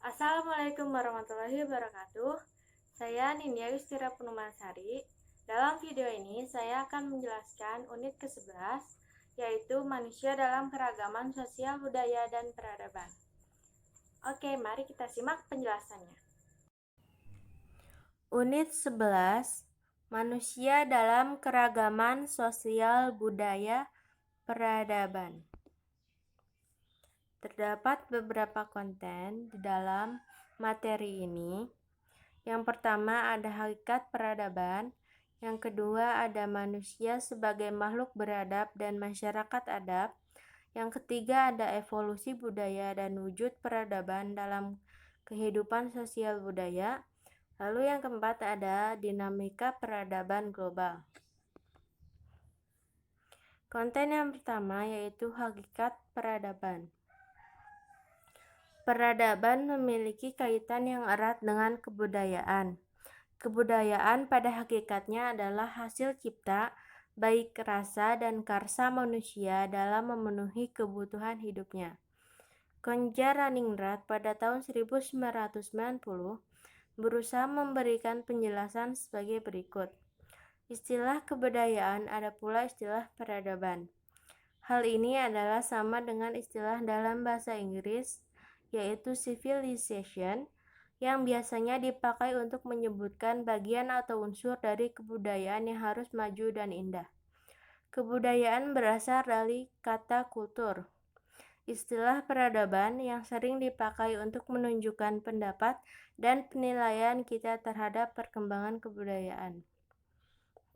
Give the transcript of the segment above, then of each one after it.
Assalamualaikum warahmatullahi wabarakatuh. Saya Nindya Yustira Punumasari. Dalam video ini saya akan menjelaskan unit ke-11, yaitu manusia dalam keragaman sosial, budaya, dan peradaban. Oke, mari kita simak penjelasannya. Unit 11, manusia dalam keragaman sosial, budaya, peradaban. Terdapat beberapa konten di dalam materi ini. Yang pertama ada hakikat peradaban, yang kedua ada manusia sebagai makhluk beradab dan masyarakat adab, yang ketiga ada evolusi budaya dan wujud peradaban dalam kehidupan sosial budaya, lalu yang keempat ada dinamika peradaban global. Konten yang pertama yaitu hakikat peradaban. Peradaban memiliki kaitan yang erat dengan kebudayaan. Kebudayaan pada hakikatnya adalah hasil cipta, baik rasa dan karsa manusia dalam memenuhi kebutuhan hidupnya. Konjaraningrat pada tahun 1990 berusaha memberikan penjelasan sebagai berikut. Istilah kebudayaan ada pula istilah peradaban. Hal ini adalah sama dengan istilah dalam bahasa Inggris, yaitu civilization, yang biasanya dipakai untuk menyebutkan bagian atau unsur dari kebudayaan yang harus maju dan indah. Kebudayaan berasal dari kata kultur. Istilah peradaban yang sering dipakai untuk menunjukkan pendapat dan penilaian kita terhadap perkembangan kebudayaan.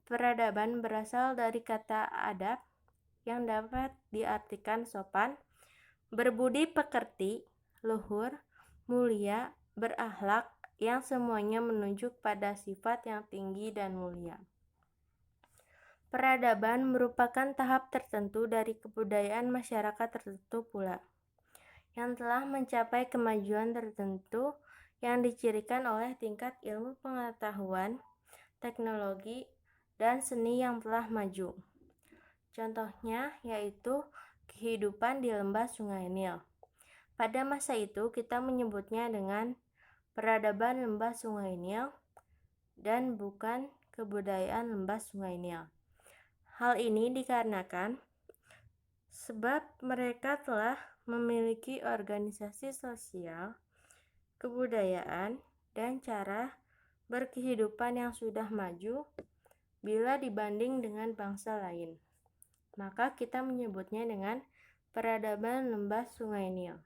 Peradaban berasal dari kata adab yang dapat diartikan sopan, berbudi pekerti, luhur, mulia, berakhlak, yang semuanya menunjuk pada sifat yang tinggi dan mulia. Peradaban merupakan tahap tertentu dari kebudayaan masyarakat tertentu pula, yang telah mencapai kemajuan tertentu yang dicirikan oleh tingkat ilmu pengetahuan, teknologi, dan seni yang telah maju. Contohnya yaitu kehidupan di lembah Sungai Nil. Pada masa itu kita menyebutnya dengan peradaban lembah Sungai Nil dan bukan kebudayaan lembah Sungai Nil. Hal ini dikarenakan sebab mereka telah memiliki organisasi sosial, kebudayaan, dan cara berkehidupan yang sudah maju bila dibanding dengan bangsa lain. Maka kita menyebutnya dengan peradaban lembah Sungai Nil.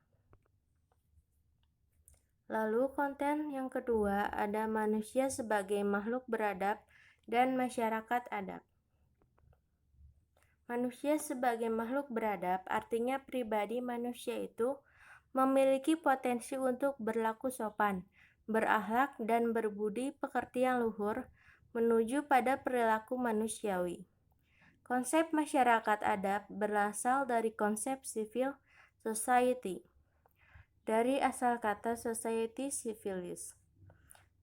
Lalu konten yang kedua ada manusia sebagai makhluk beradab dan masyarakat adab. Manusia sebagai makhluk beradab artinya pribadi manusia itu memiliki potensi untuk berlaku sopan, berakhlak, dan berbudi pekerti yang luhur menuju pada perilaku manusiawi. Konsep masyarakat adab berasal dari konsep civil society, dari asal kata society civilis.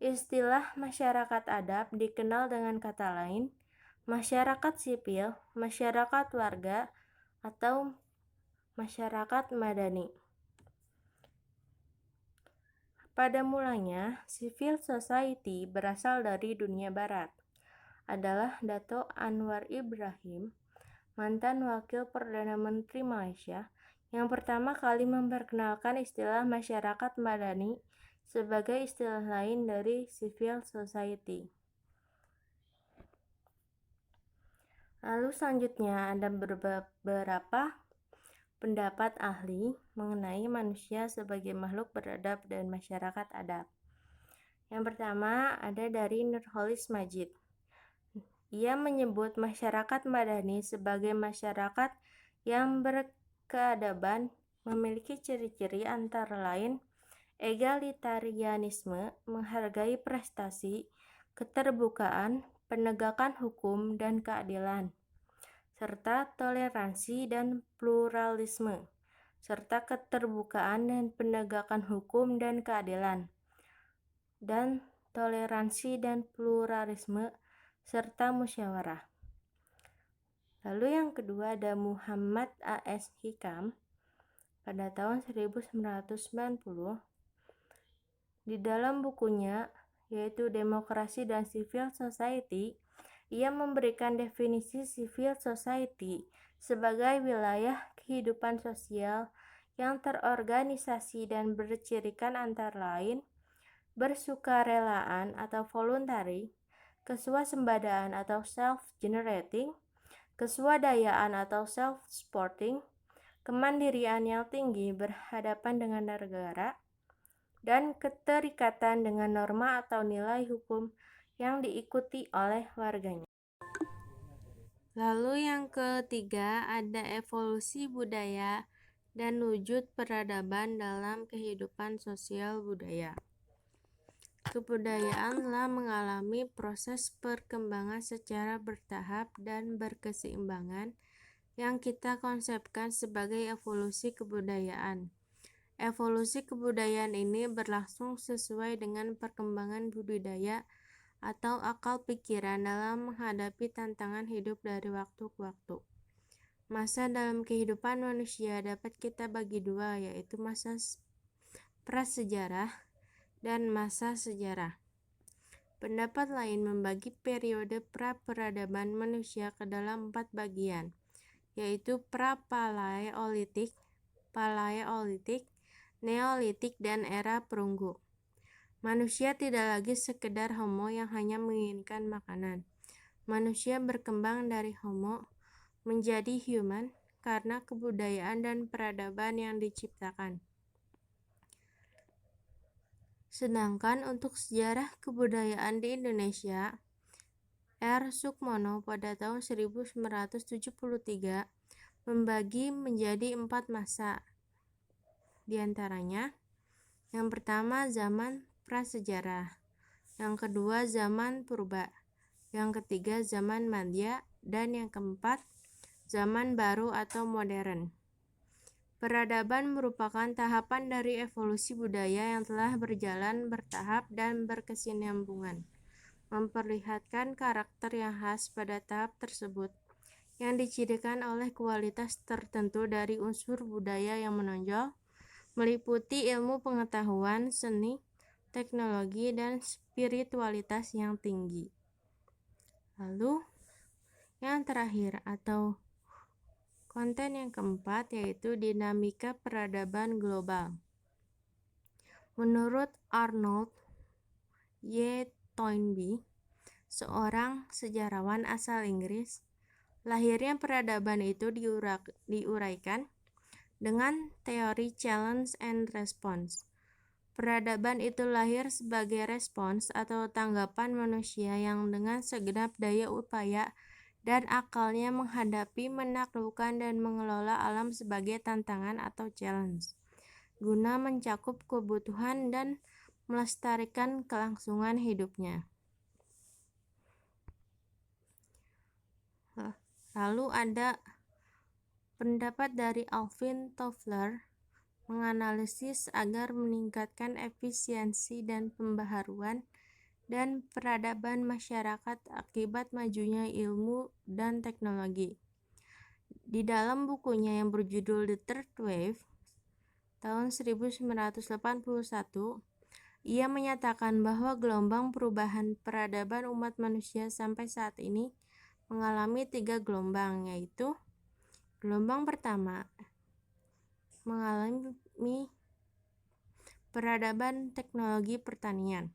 Istilah masyarakat adab dikenal dengan kata lain, masyarakat sipil, masyarakat warga, atau masyarakat madani. Pada mulanya, civil society berasal dari dunia barat. Adalah Dato Anwar Ibrahim, mantan Wakil Perdana Menteri Malaysia, yang pertama kali memperkenalkan istilah masyarakat madani sebagai istilah lain dari civil society. Lalu selanjutnya ada beberapa pendapat ahli mengenai manusia sebagai makhluk beradab dan masyarakat adab. Yang pertama ada dari Nurholis Majid. Ia menyebut masyarakat madani sebagai masyarakat yang berkeadaban, memiliki ciri-ciri antara lain egalitarianisme, menghargai prestasi, keterbukaan, penegakan hukum dan keadilan, serta toleransi dan pluralisme, serta keterbukaan dan penegakan hukum dan keadilan, dan toleransi dan pluralisme, serta musyawarah. Lalu yang kedua ada Muhammad A.S. Hikam pada tahun 1990. Di dalam bukunya, yaitu Demokrasi dan Civil Society, ia memberikan definisi civil society sebagai wilayah kehidupan sosial yang terorganisasi dan bercirikan antara lain bersukarelaan atau voluntary, keswasembadaan atau self-generating, keswadayaan atau self-supporting, kemandirian yang tinggi berhadapan dengan negara, dan keterikatan dengan norma atau nilai hukum yang diikuti oleh warganya. Lalu yang ketiga ada evolusi budaya dan wujud peradaban dalam kehidupan sosial budaya. Kebudayaan telah mengalami proses perkembangan secara bertahap dan berkeseimbangan yang kita konsepkan sebagai evolusi kebudayaan. Evolusi kebudayaan ini berlangsung sesuai dengan perkembangan budidaya atau akal pikiran dalam menghadapi tantangan hidup dari waktu ke waktu. Masa dalam kehidupan manusia dapat kita bagi dua, yaitu masa prasejarah dan masa sejarah. Pendapat lain membagi periode pra-peradaban manusia ke dalam 4 bagian, yaitu pra-paleolitik, paleolitik, neolitik, dan era perunggu. Manusia tidak lagi sekedar homo yang hanya menginginkan makanan. Manusia berkembang dari homo menjadi human karena kebudayaan dan peradaban yang diciptakan. Sedangkan untuk sejarah kebudayaan di Indonesia, R. Sukmono pada tahun 1973 membagi menjadi 4 masa. Di antaranya, yang pertama zaman prasejarah, yang kedua zaman purba, yang ketiga zaman madya, dan yang keempat zaman baru atau modern. Peradaban merupakan tahapan dari evolusi budaya yang telah berjalan bertahap dan berkesinambungan, memperlihatkan karakter yang khas pada tahap tersebut, yang dicirikan oleh kualitas tertentu dari unsur budaya yang menonjol, meliputi ilmu pengetahuan, seni, teknologi, dan spiritualitas yang tinggi. Lalu, yang terakhir atau konten yang keempat yaitu dinamika peradaban global. Menurut Arnold Y. Toynbee, seorang sejarawan asal Inggris, lahirnya peradaban itu diuraikan dengan teori challenge and response. Peradaban itu lahir sebagai respons atau tanggapan manusia yang dengan segenap daya upaya dan akalnya menghadapi, menaklukkan, dan mengelola alam sebagai tantangan atau challenge, guna mencakup kebutuhan dan melestarikan kelangsungan hidupnya. Lalu ada pendapat dari Alvin Toffler menganalisis agar meningkatkan efisiensi dan pembaharuan dan peradaban masyarakat akibat majunya ilmu dan teknologi. Di dalam bukunya yang berjudul The Third Wave tahun 1981, ia menyatakan bahwa gelombang perubahan peradaban umat manusia sampai saat ini mengalami 3 gelombang, yaitu gelombang pertama mengalami peradaban teknologi pertanian.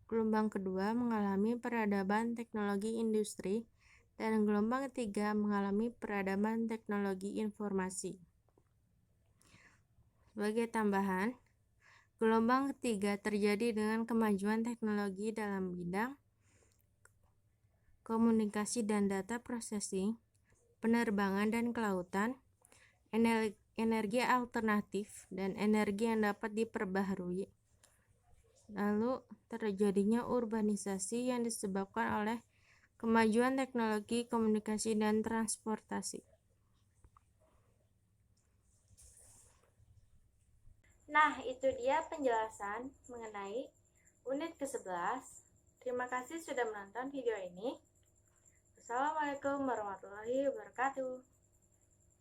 Gelombang kedua mengalami peradaban teknologi industri, dan gelombang ketiga mengalami peradaban teknologi informasi. Sebagai tambahan, gelombang ketiga terjadi dengan kemajuan teknologi dalam bidang komunikasi dan data processing, penerbangan dan kelautan, energi alternatif, dan energi yang dapat diperbaharui. Lalu terjadinya urbanisasi yang disebabkan oleh kemajuan teknologi komunikasi dan transportasi. Nah, itu dia penjelasan mengenai unit ke-11. Terima kasih sudah menonton video ini. Assalamualaikum warahmatullahi wabarakatuh.